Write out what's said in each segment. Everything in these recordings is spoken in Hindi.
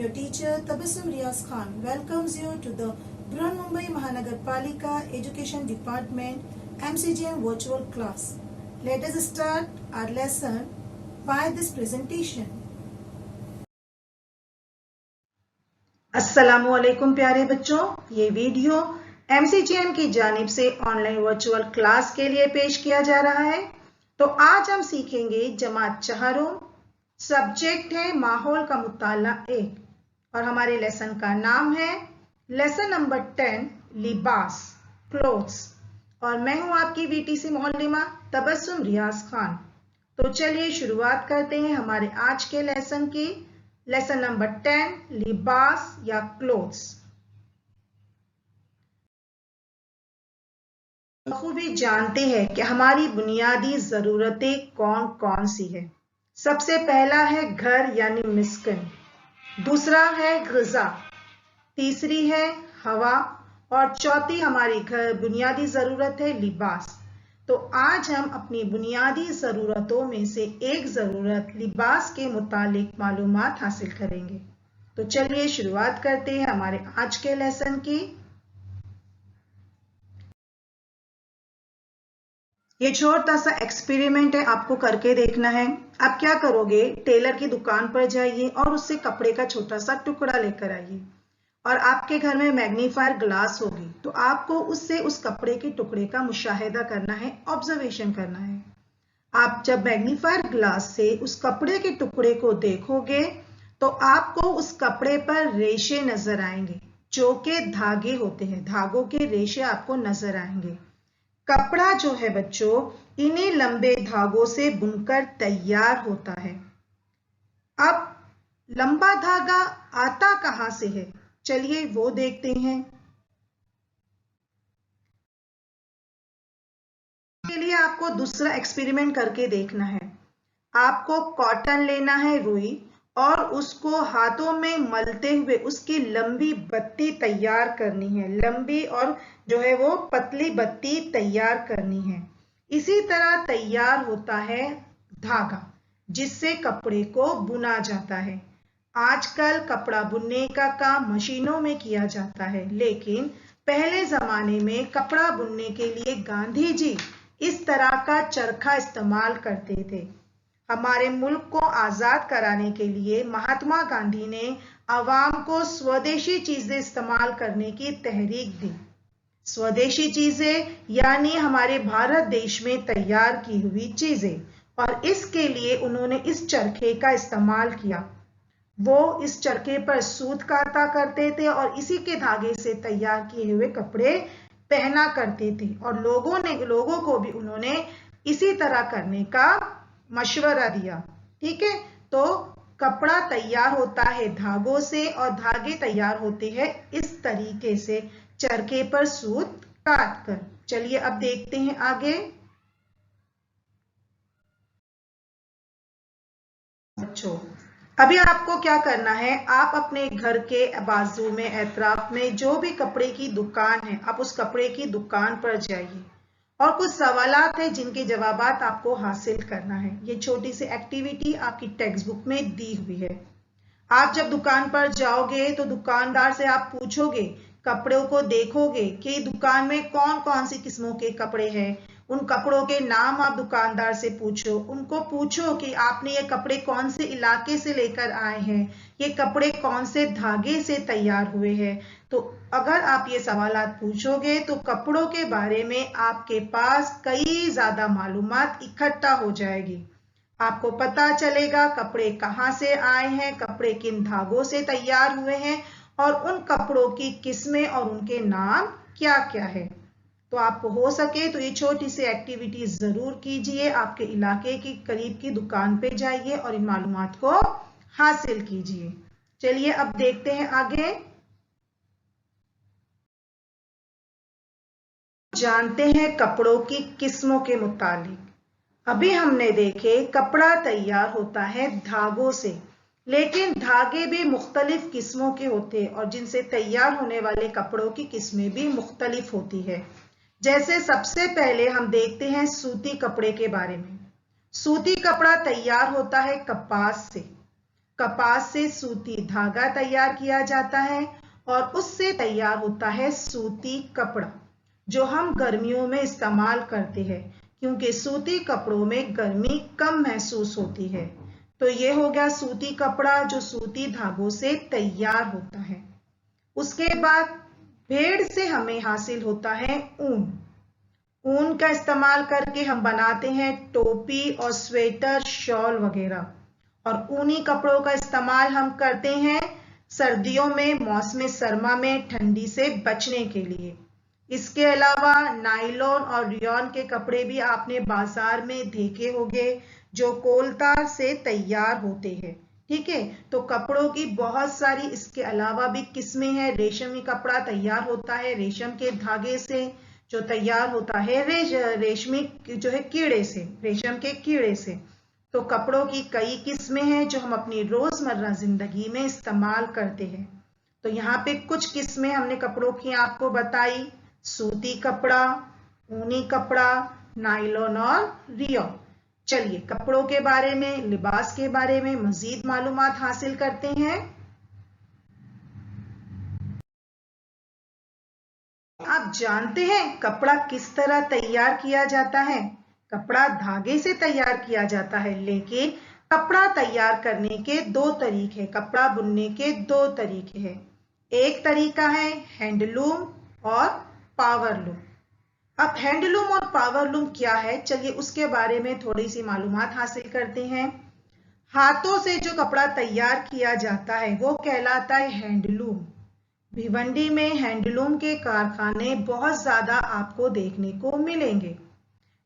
your teacher Tabassum Riaz Khan welcomes you to the Brihanmumbai Mahanagarpalika Education Department MCGM virtual class. Let us start our lesson by this presentation. अस्सलामुअलैकुम प्यारे बच्चों, ये वीडियो MCGM की जानिब से ऑनलाइन वर्चुअल क्लास के लिए पेश किया जा रहा है। तो आज हम सीखेंगे जमात चहारों, सब्जेक्ट है माहौल का मुताला 1 और हमारे लेसन का नाम है लेसन नंबर 10 लिबास क्लोथ्स और मैं हूं आपकी VTC मोहल्लिमा तबस्सुम रियाज खान। तो चलिए शुरुआत करते हैं हमारे आज के लेसन की। लेसन नंबर 10 लिबास या क्लोथ्स। बखूबी जानते हैं कि हमारी बुनियादी जरूरतें कौन कौन सी है। सबसे पहला है घर यानी मिस्कन, दूसरा है ग़िज़ा, तीसरी है हवा और चौथी हमारी घर बुनियादी जरूरत है लिबास। तो आज हम अपनी बुनियादी ज़रूरतों में से एक ज़रूरत लिबास के मुतालिक मालूमात हासिल करेंगे। तो चलिए शुरुआत करते हैं हमारे आज के लेसन की। ये छोटा सा एक्सपेरिमेंट है, आपको करके देखना है। आप क्या करोगे, टेलर की दुकान पर जाइए और उससे कपड़े का छोटा सा टुकड़ा लेकर आइए और आपके घर में मैग्नीफायर ग्लास होगी तो आपको उससे उस कपड़े के टुकड़े का मुशाहिदा करना है, ऑब्जर्वेशन करना है। आप जब मैग्नीफायर ग्लास से उस कपड़े के टुकड़े को देखोगे तो आपको उस कपड़े पर रेशे नजर आएंगे जो कि धागे होते हैं, धागों के रेशे आपको नजर आएंगे। कपड़ा जो है बच्चों इन्हीं लंबे धागों से बुनकर तैयार होता है। अब लंबा धागा आता कहां से है, चलिए वो देखते हैं। के लिए आपको दूसरा एक्सपेरिमेंट करके देखना है। आपको कॉटन लेना है, रुई, और उसको हाथों में मलते हुए उसकी लंबी बत्ती तैयार करनी है, लंबी और जो है वो पतली बत्ती तैयार करनी है। इसी तरह तैयार होता है धागा जिससे कपड़े को बुना जाता है। आजकल कपड़ा बुनने का काम मशीनों में किया जाता है, लेकिन पहले जमाने में कपड़ा बुनने के लिए गांधी जी इस तरह का चरखा इस्तेमाल करते थे। हमारे मुल्क को आजाद कराने के लिए महात्मा गांधी ने अवाम को स्वदेशी चीजें इस्तेमाल करने की तहरीक दी। स्वदेशी चीजें यानी हमारे भारत देश में तैयार की हुई चीजें, और इसके लिए उन्होंने इस चरखे का इस्तेमाल किया। वो इस चरखे पर सूत काता करते थे और इसी के धागे से तैयार किए हुए कपड़े पहना करते थे और लोगों को भी उन्होंने इसी तरह करने का मशवरा दिया। ठीक है, तो कपड़ा तैयार होता है धागों से और धागे तैयार होते हैं इस तरीके से चरखे पर सूत काट कर। चलिए अब देखते हैं आगे। बच्चों अभी आपको क्या करना है, आप अपने घर के बाजू में एतराफ में जो भी कपड़े की दुकान है आप उस कपड़े की दुकान पर जाइए और कुछ सवालात है जिनके जवाबात आपको हासिल करना है। ये छोटी सी एक्टिविटी आपकी टेक्स्ट बुक में दी हुई है। आप जब दुकान पर जाओगे तो दुकानदार से आप पूछोगे, कपड़ों को देखोगे कि दुकान में कौन कौन सी किस्मों के कपड़े हैं, उन कपड़ों के नाम आप दुकानदार से पूछो। उनको पूछो कि आपने ये कपड़े कौन से इलाके से लेकर आए हैं, ये कपड़े कौन से धागे से तैयार हुए हैं। तो अगर आप ये सवालात पूछोगे तो कपड़ों के बारे में आपके पास कई ज्यादा मालूमात इकट्ठा हो जाएगी। आपको पता चलेगा कपड़े कहाँ से आए हैं, कपड़े किन धागों से तैयार हुए हैं और उन कपड़ों की किस्में और उनके नाम क्या क्या है। तो आपको हो सके तो ये छोटी सी एक्टिविटी जरूर कीजिए। आपके इलाके की करीब की दुकान पे जाइए और इन मालूमात को हासिल कीजिए। चलिए अब देखते हैं आगे। जानते हैं कपड़ों की किस्मों के मुतालिक। अभी हमने देखे कपड़ा तैयार होता है धागों से, लेकिन धागे भी मुख्तलिफ किस्मों के होते हैं और जिनसे तैयार होने वाले कपड़ों की किस्में भी मुख्तलिफ होती है। जैसे सबसे पहले हम देखते हैं सूती कपड़े के बारे में। सूती कपड़ा तैयार होता है कपास से। कपास से सूती धागा तैयार किया जाता है और उससे तैयार होता है सूती कपड़ा, जो हम गर्मियों में इस्तेमाल करते हैं क्योंकि सूती कपड़ों में गर्मी कम महसूस होती है। तो ये हो गया सूती कपड़ा जो सूती धागों से तैयार होता है। उसके बाद भेड़ से हमें हासिल होता है ऊन। ऊन का इस्तेमाल करके हम बनाते हैं टोपी और स्वेटर, शॉल वगैरह। और ऊनी कपड़ों का इस्तेमाल हम करते हैं सर्दियों में, मौसम सरमा में ठंडी से बचने के लिए। इसके अलावा नायलॉन और रियॉन के कपड़े भी आपने बाजार में देखे होंगे जो कोलतार से तैयार होते हैं। ठीक है, तो कपड़ों की बहुत सारी इसके अलावा भी किस्में हैं। रेशमी कपड़ा तैयार होता है रेशम के धागे से, जो तैयार होता है रेशमी जो है कीड़े से, रेशम के कीड़े से। तो कपड़ों की कई किस्में हैं जो हम अपनी रोजमर्रा जिंदगी में इस्तेमाल करते हैं। तो यहाँ पे कुछ किस्में हमने कपड़ों की आपको बताई, सूती कपड़ा, ऊनी कपड़ा, नायलॉन और रियॉन। चलिए कपड़ों के बारे में, लिबास के बारे में मजीद मालूमात हासिल करते हैं। आप जानते हैं कपड़ा किस तरह तैयार किया जाता है? कपड़ा धागे से तैयार किया जाता है, लेकिन कपड़ा तैयार करने के दो तरीके, कपड़ा बुनने के दो तरीके हैं। एक तरीका है हैंडलूम और पावरलूम। अब हैंडलूम और पावरलूम क्या है, चलिए उसके बारे में थोड़ी सी मालूमात हासिल करते हैं। हाथों से जो कपड़ा तैयार किया जाता है वो कहलाता है हैंडलूम। भिवंडी में हैंडलूम के कारखाने बहुत ज्यादा आपको देखने को मिलेंगे।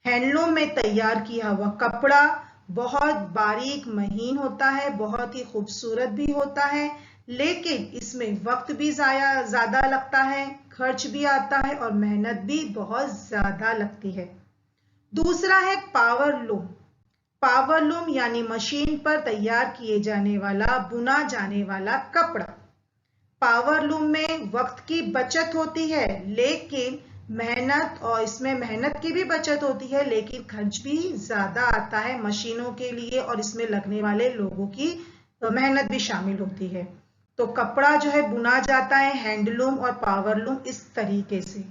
हैंडलूम में तैयार किया हुआ कपड़ा बहुत बारीक महीन होता है, बहुत ही खूबसूरत भी होता है, लेकिन इसमें वक्त भी ज्यादा लगता है, खर्च भी आता है और मेहनत भी बहुत ज्यादा लगती है। दूसरा है पावरलूम। पावरलूम यानी मशीन पर तैयार किए जाने वाला, बुना जाने वाला कपड़ा। पावरलूम में वक्त की बचत होती है, लेकिन मेहनत, और इसमें मेहनत की भी बचत होती है, लेकिन खर्च भी ज्यादा आता है मशीनों के लिए और इसमें लगने वाले लोगों की मेहनत भी शामिल होती है। तो कपड़ा जो है बुना जाता है हैंडलूम और पावरलूम इस तरीके से,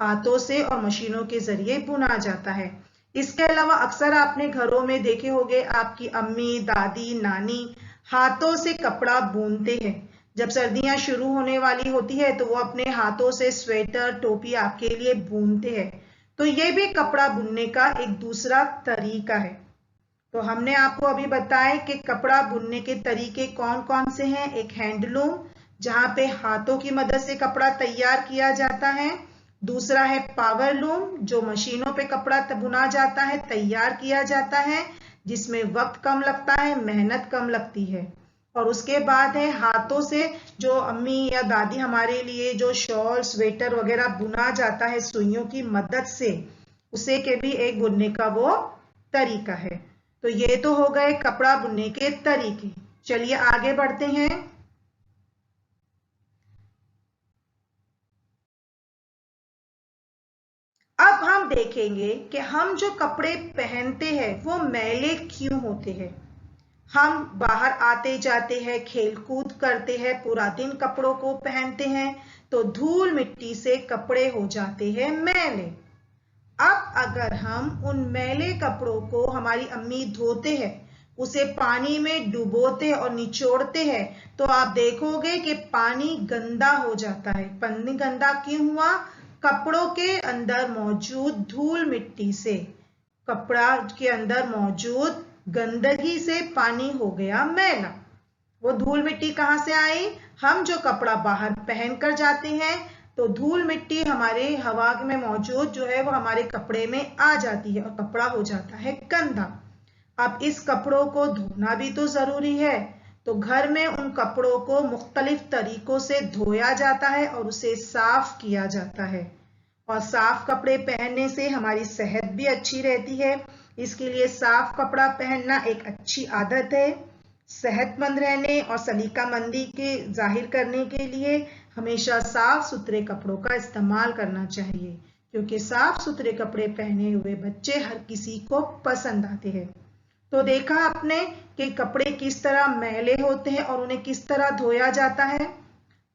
हाथों से और मशीनों के जरिए बुना जाता है। इसके अलावा अक्सर आपने घरों में देखे होंगे आपकी अम्मी, दादी, नानी हाथों से कपड़ा बुनते हैं। जब सर्दियां शुरू होने वाली होती है तो वो अपने हाथों से स्वेटर, टोपी आपके लिए बुनते हैं। तो ये भी कपड़ा बुनने का एक दूसरा तरीका है। तो हमने आपको अभी बताया कि कपड़ा बुनने के तरीके कौन कौन से हैं। एक हैंडलूम जहां पे हाथों की मदद से कपड़ा तैयार किया जाता है। दूसरा है पावरलूम जो मशीनों पे कपड़ा बुना जाता है, तैयार किया जाता है, जिसमें वक्त कम लगता है, मेहनत कम लगती है। और उसके बाद है हाथों से जो अम्मी या दादी हमारे लिए जो शॉल, स्वेटर वगैरह बुना जाता है सुइयों की मदद से, उसे के भी एक बुनने का वो तरीका है। तो ये तो हो गए कपड़ा बुनने के तरीके। चलिए आगे बढ़ते हैं। अब हम देखेंगे कि हम जो कपड़े पहनते हैं वो मैले क्यों होते हैं। हम बाहर आते जाते हैं, खेल कूद करते हैं, पूरा दिन कपड़ों को पहनते हैं, तो धूल मिट्टी से कपड़े हो जाते हैं मैले। अब अगर हम उन मैले कपड़ों को, हमारी अम्मी धोते हैं, उसे पानी में डुबोते और निचोड़ते हैं, तो आप देखोगे कि पानी गंदा हो जाता है। पानी गंदा क्यों हुआ? कपड़ों के अंदर मौजूद धूल मिट्टी से, कपड़ा के अंदर मौजूद गंदगी से पानी हो गया मैला। वो धूल मिट्टी कहाँ से आई? हम जो कपड़ा बाहर पहन कर जाते हैं तो धूल मिट्टी हमारे हवा में मौजूद जो है वो हमारे कपड़े में आ जाती है और कपड़ा हो जाता है गंदा। अब इस कपड़ों को धोना भी तो जरूरी है, तो घर में उन कपड़ों को मुख्तलिफ तरीकों से धोया जाता है और उसे साफ किया जाता है। और साफ कपड़े पहनने से हमारी सेहत भी अच्छी रहती है, इसके लिए साफ कपड़ा पहनना एक अच्छी आदत है। सेहतमंद रहने और सलीकामंदी के जाहिर करने के लिए हमेशा साफ सुथरे कपड़ों का इस्तेमाल करना चाहिए, क्योंकि साफ सुथरे कपड़े पहने हुए बच्चे हर किसी को पसंद आते हैं। तो देखा आपने कि कपड़े किस तरह मैले होते हैं और उन्हें किस तरह धोया जाता है।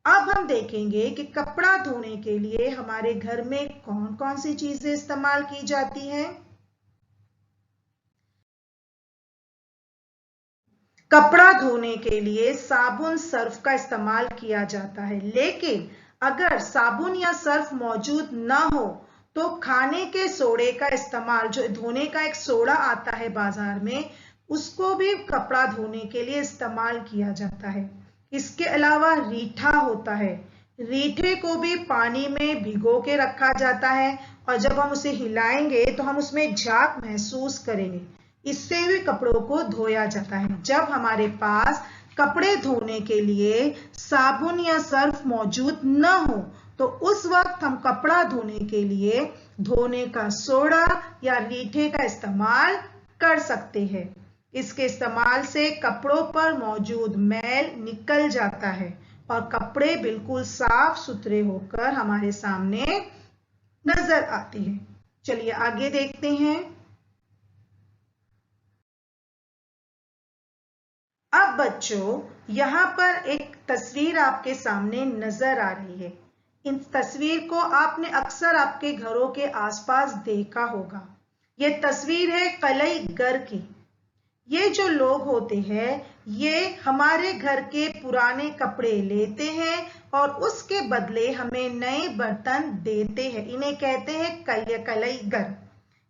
अब हम देखेंगे कि कपड़ा धोने के लिए हमारे घर में कौन कौन सी चीजें इस्तेमाल की जाती हैं। कपड़ा धोने के लिए साबुन सर्फ का इस्तेमाल किया जाता है, लेकिन अगर साबुन या सर्फ मौजूद ना हो तो खाने के सोडे का इस्तेमाल, जो धोने का एक सोडा आता है बाजार में, उसको भी कपड़ा धोने के लिए इस्तेमाल किया जाता है। इसके अलावा रीठा होता है, रीठे को भी पानी में भिगो के रखा जाता है और जब हम उसे हिलाएंगे तो हम उसमें झाग महसूस करेंगे, इससे भी कपड़ों को धोया जाता है। जब हमारे पास कपड़े धोने के लिए साबुन या सर्फ मौजूद न हो तो उस वक्त हम कपड़ा धोने के लिए धोने का सोडा या रीठे का इस्तेमाल कर सकते हैं। इसके इस्तेमाल से कपड़ों पर मौजूद मैल निकल जाता है और कपड़े बिल्कुल साफ सुथरे होकर हमारे सामने नजर आते हैं। चलिए आगे देखते हैं। अब बच्चों, यहाँ पर एक तस्वीर आपके सामने नजर आ रही है। इन तस्वीर को आपने अक्सर आपके घरों के आसपास देखा होगा। ये तस्वीर है कलई घर की। ये जो लोग होते हैं ये हमारे घर के पुराने कपड़े लेते हैं और उसके बदले हमें नए बर्तन देते हैं। इन्हें कहते हैं कलई घर।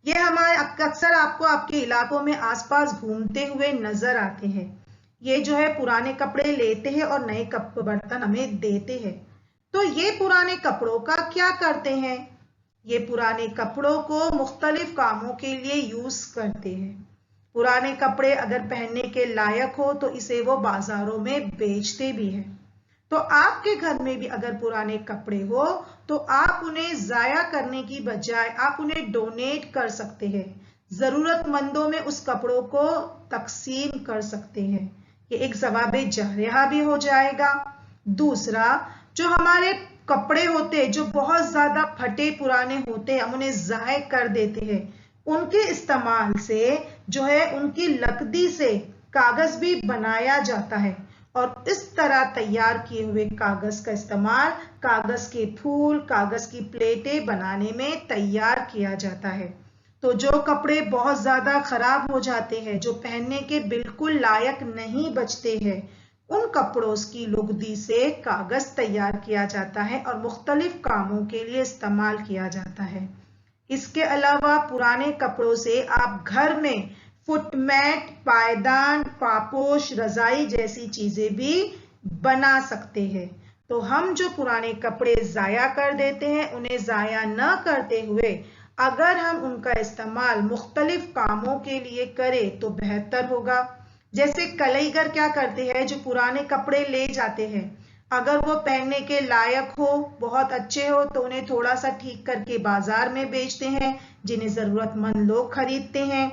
ये हमारे अक्सर आपको आपके इलाकों में आसपास घूमते हुए नजर आते हैं। ये जो है पुराने कपड़े लेते हैं और नए बर्तन हमें देते हैं। तो ये पुराने कपड़ों का क्या करते हैं? ये पुराने कपड़ों को मुख्तलिफ कामों के लिए यूज करते हैं। पुराने कपड़े अगर पहनने के लायक हो तो इसे वो बाजारों में बेचते भी हैं। तो आपके घर में भी अगर पुराने कपड़े हो तो आप उन्हें जाया करने की बजाय आप उन्हें डोनेट कर सकते हैं, जरूरतमंदों में उस कपड़ों को तकसीम कर सकते हैं। ये एक सवाबे जारिया भी हो जाएगा। दूसरा, जो हमारे कपड़े होते हैं जो बहुत ज्यादा फटे पुराने होते हैं, हम उन्हें जाया कर देते हैं, उनके इस्तेमाल से जो है उनकी लकड़ी से कागज भी बनाया जाता है और इस तरह तैयार किए हुए कागज का इस्तेमाल कागज के फूल, कागज की प्लेटें बनाने में तैयार किया जाता है। तो जो कपड़े बहुत ज्यादा खराब हो जाते हैं, जो पहनने के बिल्कुल लायक नहीं बचते हैं, उन कपड़ों की लुगदी से कागज तैयार किया जाता है और मुख्तलिफ कामों के लिए इस्तेमाल किया जाता है। इसके अलावा पुराने कपड़ों से आप घर में फुटमैट, पायदान, पापोश, रजाई जैसी चीजें भी बना सकते हैं। तो हम जो पुराने कपड़े जाया कर देते हैं, उन्हें जाया न करते हुए अगर हम उनका इस्तेमाल मुख्तलिफ कामों के लिए करें तो बेहतर होगा। जैसे कलईगर क्या करते हैं, जो पुराने कपड़े ले जाते हैं, अगर वो पहनने के लायक हो, बहुत अच्छे हो, तो उन्हें थोड़ा सा ठीक करके बाजार में बेचते हैं जिन्हें जरूरतमंद लोग खरीदते हैं।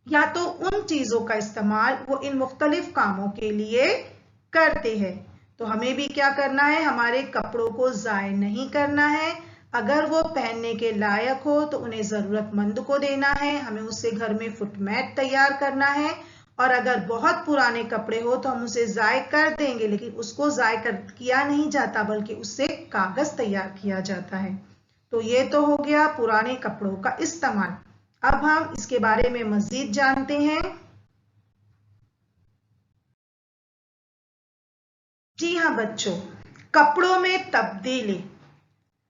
या तो उन चीजों का इस्तेमाल वो इन मुख्तलिफ कामों के लिए करते हैं। तो हमें भी क्या करना है, हमारे कपड़ों को जाय नहीं करना है। अगर वो पहनने के लायक हो तो उन्हें जरूरतमंद को देना है, हमें उससे घर में फुटमैट तैयार करना है। और अगर बहुत पुराने कपड़े हो तो हम उसे जाय कर देंगे, लेकिन उसको जाय किया नहीं जाता बल्कि उससे कागज तैयार किया जाता है। तो ये तो हो गया पुराने कपड़ों का इस्तेमाल। अब हम इसके बारे में मजीद जानते हैं। जी हाँ बच्चों, कपड़ों में तब्दीली।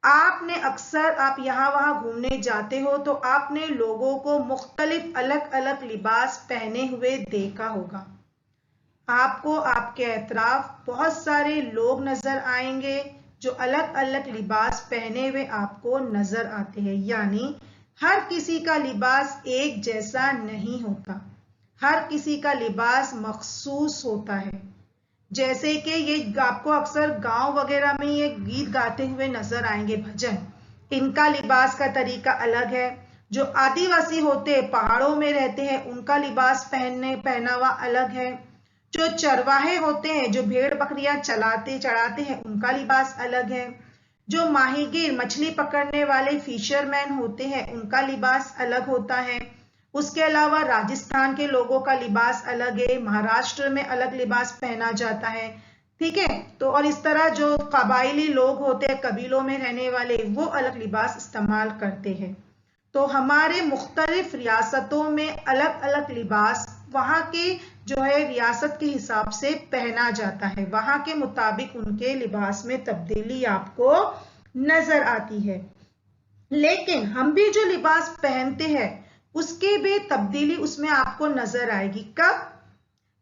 आपने अक्सर आप यहाँ वहां घूमने जाते हो तो आपने लोगों को मुख्तलिफ अलग अलग लिबास पहने हुए देखा होगा। आपको आपके अतराफ बहुत सारे लोग नजर आएंगे जो अलग अलग लिबास पहने हुए आपको नजर आते हैं। यानी हर किसी का लिबास एक जैसा नहीं होता, हर किसी का लिबास मखसूस होता है। जैसे कि ये आपको अक्सर गांव वगैरह में ये गीत गाते हुए नजर आएंगे, भजन। इनका लिबास का तरीका अलग है। जो आदिवासी होते हैं, पहाड़ों में रहते हैं, उनका लिबास पहनावा अलग है। जो चरवाहे होते हैं, जो भेड़ बकरियां चढ़ाते हैं, उनका लिबास अलग है। जो माहीगीर, मछली पकड़ने वाले फिशरमैन होते हैं, उनका लिबास अलग होता है। उसके अलावा राजस्थान के लोगों का लिबास अलग है, महाराष्ट्र में अलग लिबास पहना जाता है, ठीक है। तो और इस तरह जो कबायली लोग होते हैं, कबीलों में रहने वाले, वो अलग लिबास इस्तेमाल करते हैं। तो हमारे मुख्तलिफ रियासतों में अलग अलग लिबास वहाँ के जो है रियासत के हिसाब से पहना जाता है, वहाँ के मुताबिक उनके लिबास में तब्दीली आपको नजर आती है। लेकिन हम भी जो लिबास पहनते हैं उसकी भी तब्दीली उसमें आपको नजर आएगी। कब?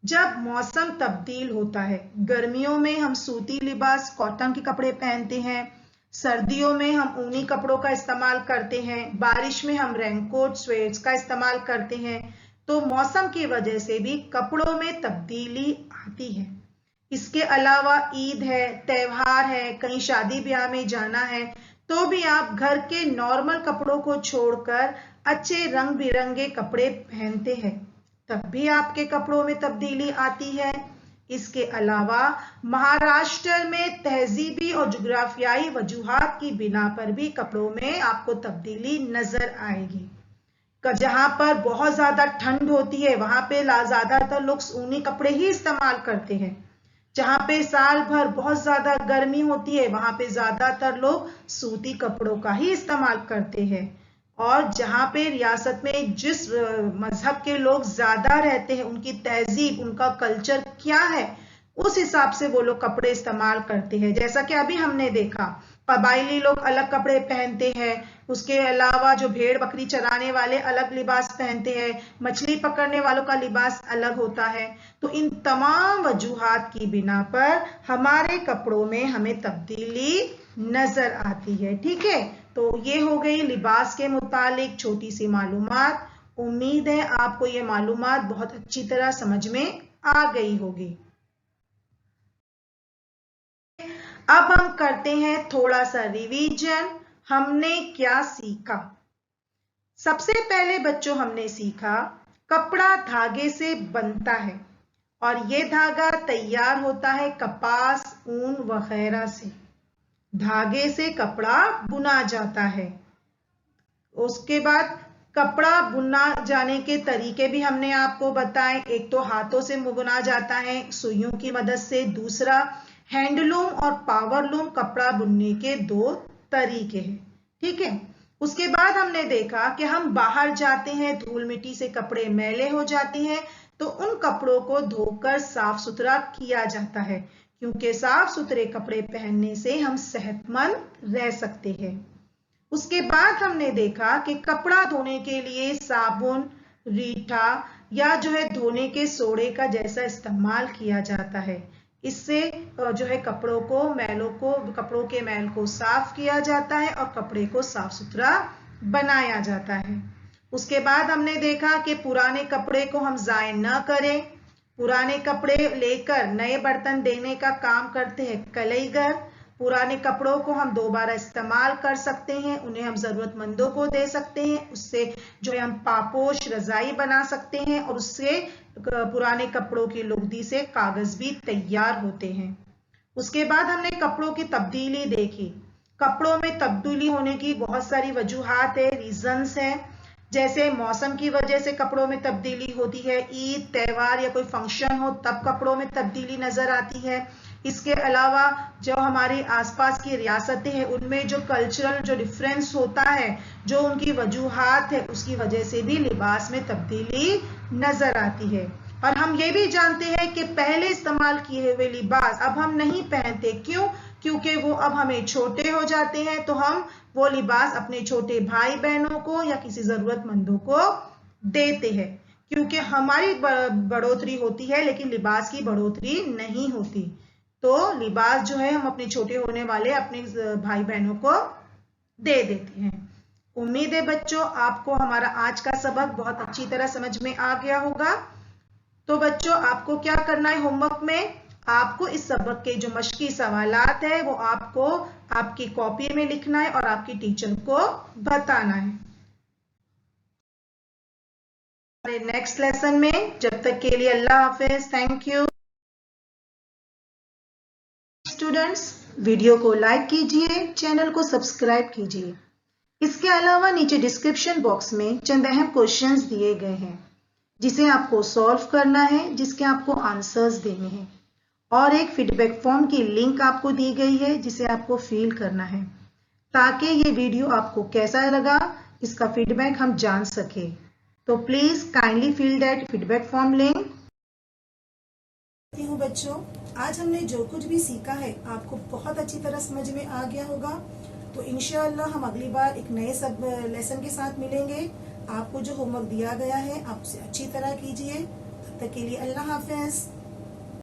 जब मौसम तब्दील होता है। गर्मियों में हम सूती लिबास, कॉटन के कपड़े पहनते हैं, सर्दियों में हम ऊनी कपड़ों का इस्तेमाल करते हैं, बारिश में हम रेनकोट, स्वेट्स का इस्तेमाल करते हैं। तो मौसम की वजह से भी कपड़ों में तब्दीली आती है। इसके अलावा ईद है, त्योहार है, कहीं शादी ब्याह में जाना है, तो भी आप घर के नॉर्मल कपड़ों को छोड़कर अच्छे रंग बिरंगे कपड़े पहनते हैं, तब भी आपके कपड़ों में तब्दीली आती है। इसके अलावा महाराष्ट्र में तहजीबी और जुग्राफियाई वजूहात की बिना पर भी कपड़ों में आपको तब्दीली नजर आएगी। जहां पर बहुत ज्यादा ठंड होती है वहां पे ज्यादातर लोग ऊनी कपड़े ही इस्तेमाल करते हैं। जहां पे साल भर बहुत ज्यादा गर्मी होती है वहां पे ज्यादातर लोग सूती कपड़ों का ही इस्तेमाल करते हैं। और जहां पे रियासत में जिस मजहब के लोग ज्यादा रहते हैं, उनकी तहजीब, उनका कल्चर क्या है, उस हिसाब से वो लोग कपड़े इस्तेमाल करते हैं। जैसा कि अभी हमने देखा, कबायली लोग अलग कपड़े पहनते हैं, उसके अलावा जो भेड़ बकरी चराने वाले अलग लिबास पहनते हैं, मछली पकड़ने वालों का लिबास अलग होता है। तो इन तमाम वजूहात की बिना पर हमारे कपड़ों में हमें तब्दीली नजर आती है, ठीक है। तो ये हो गई लिबास के मुतालिक छोटी सी मालूमात। उम्मीद है आपको ये मालूमात बहुत अच्छी तरह समझ में आ गई होगी। अब हम करते हैं थोड़ा सा रिवीजन। हमने क्या सीखा? सबसे पहले बच्चों हमने सीखा कपड़ा धागे से बनता है और ये धागा तैयार होता है कपास, ऊन वगैरह से। धागे से कपड़ा बुना जाता है। उसके बाद कपड़ा बुना जाने के तरीके भी हमने आपको बताए। एक तो हाथों से बुना जाता है सुइयों की मदद से, दूसरा हैंडलूम और पावरलूम कपड़ा बुनने के दो तरीके हैं, ठीक है। उसके बाद हमने देखा कि हम बाहर जाते हैं, धूल मिट्टी से कपड़े मैले हो जाते हैं, तो उन कपड़ों को धोकर साफ सुथरा किया जाता है, क्योंकि साफ सुथरे कपड़े पहनने से हम सेहतमंद रह सकते हैं। उसके बाद हमने देखा कि कपड़ा धोने के लिए साबुन, रीठा या जो है धोने के सोडे का जैसा इस्तेमाल किया जाता है। इससे जो है कपड़ों के मैल को साफ किया जाता है और कपड़े को साफ सुथरा बनाया जाता है। उसके बाद हमने देखा कि पुराने कपड़े को हम ज़ाय न करें। पुराने कपड़े लेकर नए बर्तन देने का काम करते हैं कलईगर। पुराने कपड़ों को हम दोबारा इस्तेमाल कर सकते हैं, उन्हें हम जरूरतमंदों को दे सकते हैं, उससे जो है हम पापोश, रजाई बना सकते हैं और उससे पुराने कपड़ों की लुगदी से कागज भी तैयार होते हैं। उसके बाद हमने कपड़ों की तब्दीली देखी। कपड़ों में तब्दीली होने की बहुत सारी वजूहात है, रीजंस हैं। जैसे मौसम की वजह से कपड़ों में तब्दीली होती है, ईद, त्योहार या कोई फंक्शन हो तब कपड़ों में तब्दीली नजर आती है। इसके अलावा जो हमारी आसपास की रियासतें हैं उनमें जो कल्चरल जो डिफरेंस होता है, जो उनकी वजूहात है, उसकी वजह से भी लिबास में तब्दीली नजर आती है। और हम ये भी जानते हैं कि पहले इस्तेमाल किए हुए लिबास अब हम नहीं पहनते। क्यों? क्योंकि वो अब हमें छोटे हो जाते हैं, तो हम वो लिबास अपने छोटे भाई बहनों को या किसी जरूरतमंदों को देते हैं, क्योंकि हमारी बढ़ोतरी होती है लेकिन लिबास की बढ़ोतरी नहीं होती। तो लिबास जो है हम अपने छोटे होने वाले अपने भाई बहनों को दे देते हैं। उम्मीद है बच्चों आपको हमारा आज का सबक बहुत अच्छी तरह समझ में आ गया होगा। तो बच्चों आपको क्या करना है होमवर्क में? आपको इस सबक के जो मश्की सवालात है वो आपको आपकी कॉपी में लिखना है और आपकी टीचर को बताना है। नेक्स्ट लेसन में जब तक के लिए अल्लाह हाफिज, थैंक यू। स्टूडेंट्स वीडियो को लाइक कीजिए, चैनल को सब्सक्राइब कीजिए। इसके अलावा नीचे डिस्क्रिप्शन बॉक्स में चंद अहम क्वेश्चंस दिए गए हैं जिसे आपको सॉल्व करना है, जिसके आपको आंसर्स देने हैं, और एक फीडबैक फॉर्म की लिंक आपको दी गई है जिसे आपको फिल करना है ताकि ये वीडियो आपको कैसा लगा इसका फीडबैक हम जान सके। तो please kindly fill that feedback form link. हूँ बच्चों, आज हमने जो कुछ भी सीखा है आपको बहुत अच्छी तरह समझ में आ गया होगा। तो इंशाअल्लाह हम अगली बार एक नए सब लेसन के साथ मिलेंगे। आपको जो होमवर्क दिया गया है आप उसे अच्छी तरह कीजिए। तब तक के लिए अल्लाह हाफिज।